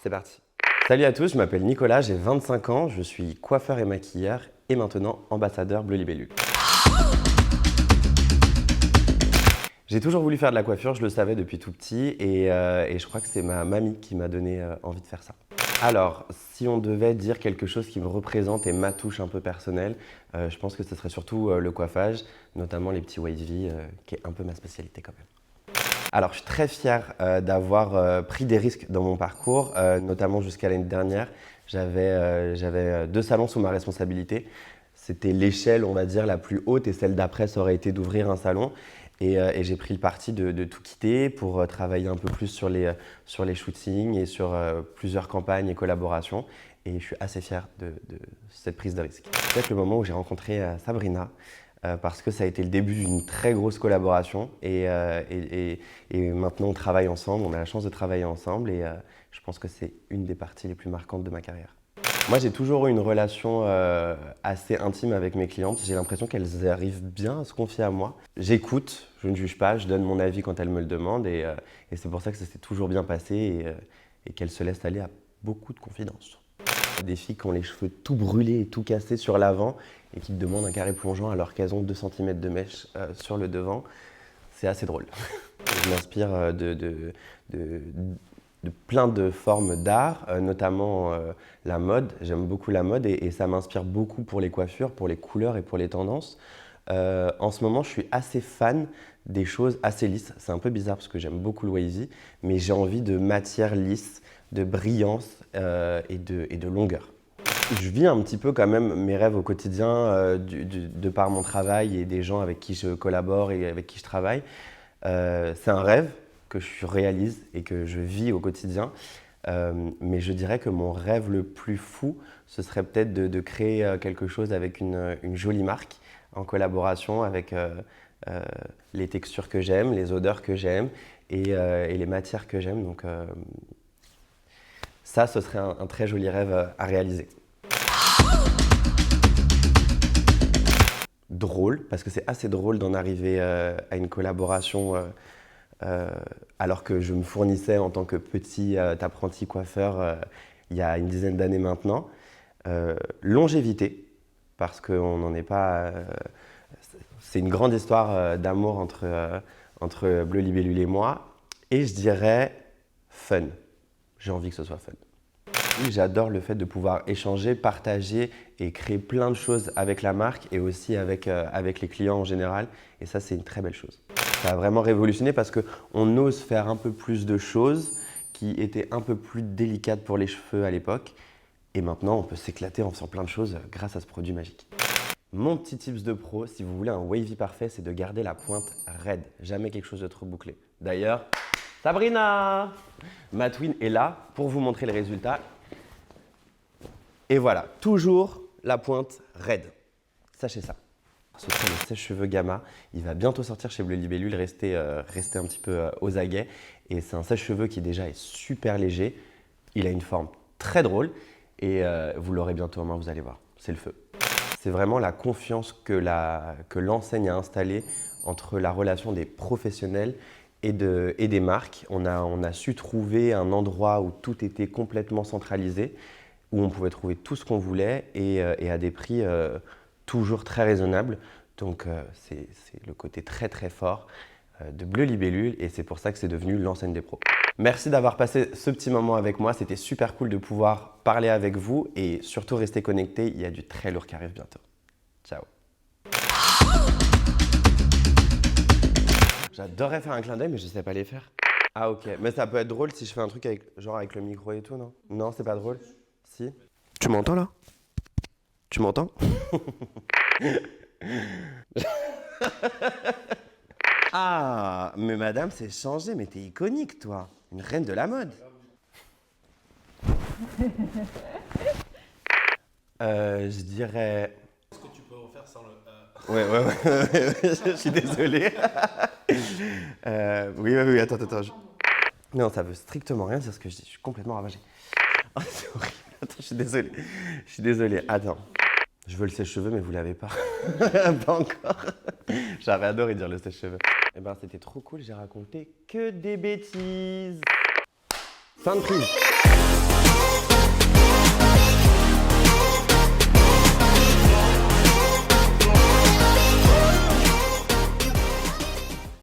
C'est parti. Salut à tous, je m'appelle Nicolas, j'ai 25 ans, je suis coiffeur et maquilleur et maintenant ambassadeur Bleu Libellule. J'ai toujours voulu faire de la coiffure, je le savais depuis tout petit et je crois que c'est ma mamie qui m'a donné envie de faire ça. Alors, si on devait dire quelque chose qui me représente et ma touche un peu personnelle, je pense que ce serait surtout le coiffage, notamment les petits wavy, qui est un peu ma spécialité quand même. Alors, je suis très fier d'avoir pris des risques dans mon parcours, notamment jusqu'à l'année dernière. J'avais 2 salons sous ma responsabilité. C'était l'échelle, on va dire, la plus haute et celle d'après, ça aurait été d'ouvrir un salon. Et j'ai pris le parti de tout quitter pour travailler un peu plus sur les shootings et sur plusieurs campagnes et collaborations. Et je suis assez fier de cette prise de risque. C'est peut-être le moment où j'ai rencontré Sabrina. Parce que ça a été le début d'une très grosse collaboration et maintenant on travaille ensemble, on a la chance de travailler ensemble et je pense que c'est une des parties les plus marquantes de ma carrière. Moi j'ai toujours eu une relation assez intime avec mes clientes, j'ai l'impression qu'elles arrivent bien à se confier à moi. J'écoute, je ne juge pas, je donne mon avis quand elles me le demandent et c'est pour ça que ça s'est toujours bien passé et qu'elles se laissent aller à beaucoup de confidences. Des filles qui ont les cheveux tout brûlés et tout cassés sur l'avant et qui te demandent un carré plongeant alors qu'elles ont 2 cm de mèche sur le devant, c'est assez drôle. Je m'inspire de plein de formes d'art, notamment la mode. J'aime beaucoup la mode et ça m'inspire beaucoup pour les coiffures, pour les couleurs et pour les tendances. En ce moment, je suis assez fan des choses assez lisses. C'est un peu bizarre parce que j'aime beaucoup le wavy, mais j'ai envie de matière lisse, de brillance et de longueur. Je vis un petit peu quand même mes rêves au quotidien de par mon travail et des gens avec qui je collabore et avec qui je travaille. C'est un rêve que je réalise et que je vis au quotidien. Mais je dirais que mon rêve le plus fou, ce serait peut-être de créer quelque chose avec une jolie marque en collaboration avec les textures que j'aime, les odeurs que j'aime et les matières que j'aime. Donc ça, ce serait un très joli rêve à réaliser. Drôle, parce que c'est assez drôle d'en arriver à une collaboration alors que je me fournissais en tant que petit apprenti coiffeur il y a une dizaine d'années maintenant. Longévité, parce qu'on n'en est pas... c'est une grande histoire d'amour entre Bleu Libellule et moi. Et je dirais fun. J'ai envie que ce soit fun. J'adore le fait de pouvoir échanger, partager et créer plein de choses avec la marque et aussi avec les clients en général. Et ça, c'est une très belle chose. Ça a vraiment révolutionné parce qu'on ose faire un peu plus de choses qui étaient un peu plus délicates pour les cheveux à l'époque. Et maintenant, on peut s'éclater en faisant plein de choses grâce à ce produit magique. Mon petit tips de pro, si vous voulez un wavy parfait, c'est de garder la pointe raide. Jamais quelque chose de trop bouclé. D'ailleurs, Sabrina! Ma twin est là pour vous montrer le résultat. Et voilà, toujours la pointe raide. Sachez ça. Ce sera le sèche-cheveux Gamma. Il va bientôt sortir chez Bleu Libellule, restez un petit peu aux aguets. Et c'est un sèche-cheveux qui déjà est super léger. Il a une forme très drôle et vous l'aurez bientôt en main, vous allez voir. C'est le feu. C'est vraiment la confiance que l'enseigne a installée entre la relation des professionnels et des marques. On a su trouver un endroit où tout était complètement centralisé, où on pouvait trouver tout ce qu'on voulait et à des prix toujours très raisonnables. Donc c'est le côté très très fort de Bleu Libellule et c'est pour ça que c'est devenu l'enseigne des pros. Merci d'avoir passé ce petit moment avec moi, c'était super cool de pouvoir parler avec vous et surtout rester connecté, il y a du très lourd qui arrive bientôt. Ciao. J'adorerais faire un clin d'œil mais je ne sais pas les faire. Ah ok, mais ça peut être drôle si je fais un truc avec, genre avec le micro et tout, non? Non, c'est pas drôle? Si. Tu m'entends là? Tu m'entends? Ah, mais madame, c'est changé, mais t'es iconique, toi. Une reine de la mode. Je dirais... Est-ce que tu peux refaire sans le... Ouais, je suis désolé. Oui, attends. Non, ça veut strictement rien dire ce que je dis, je suis complètement ravagé. Oh, c'est horrible, attends, je suis désolé, attends. Je veux le sèche-cheveux, mais vous l'avez pas. Pas encore. J'avais adoré dire le sèche-cheveux. Eh ben, c'était trop cool, j'ai raconté que des bêtises. Fin de prise.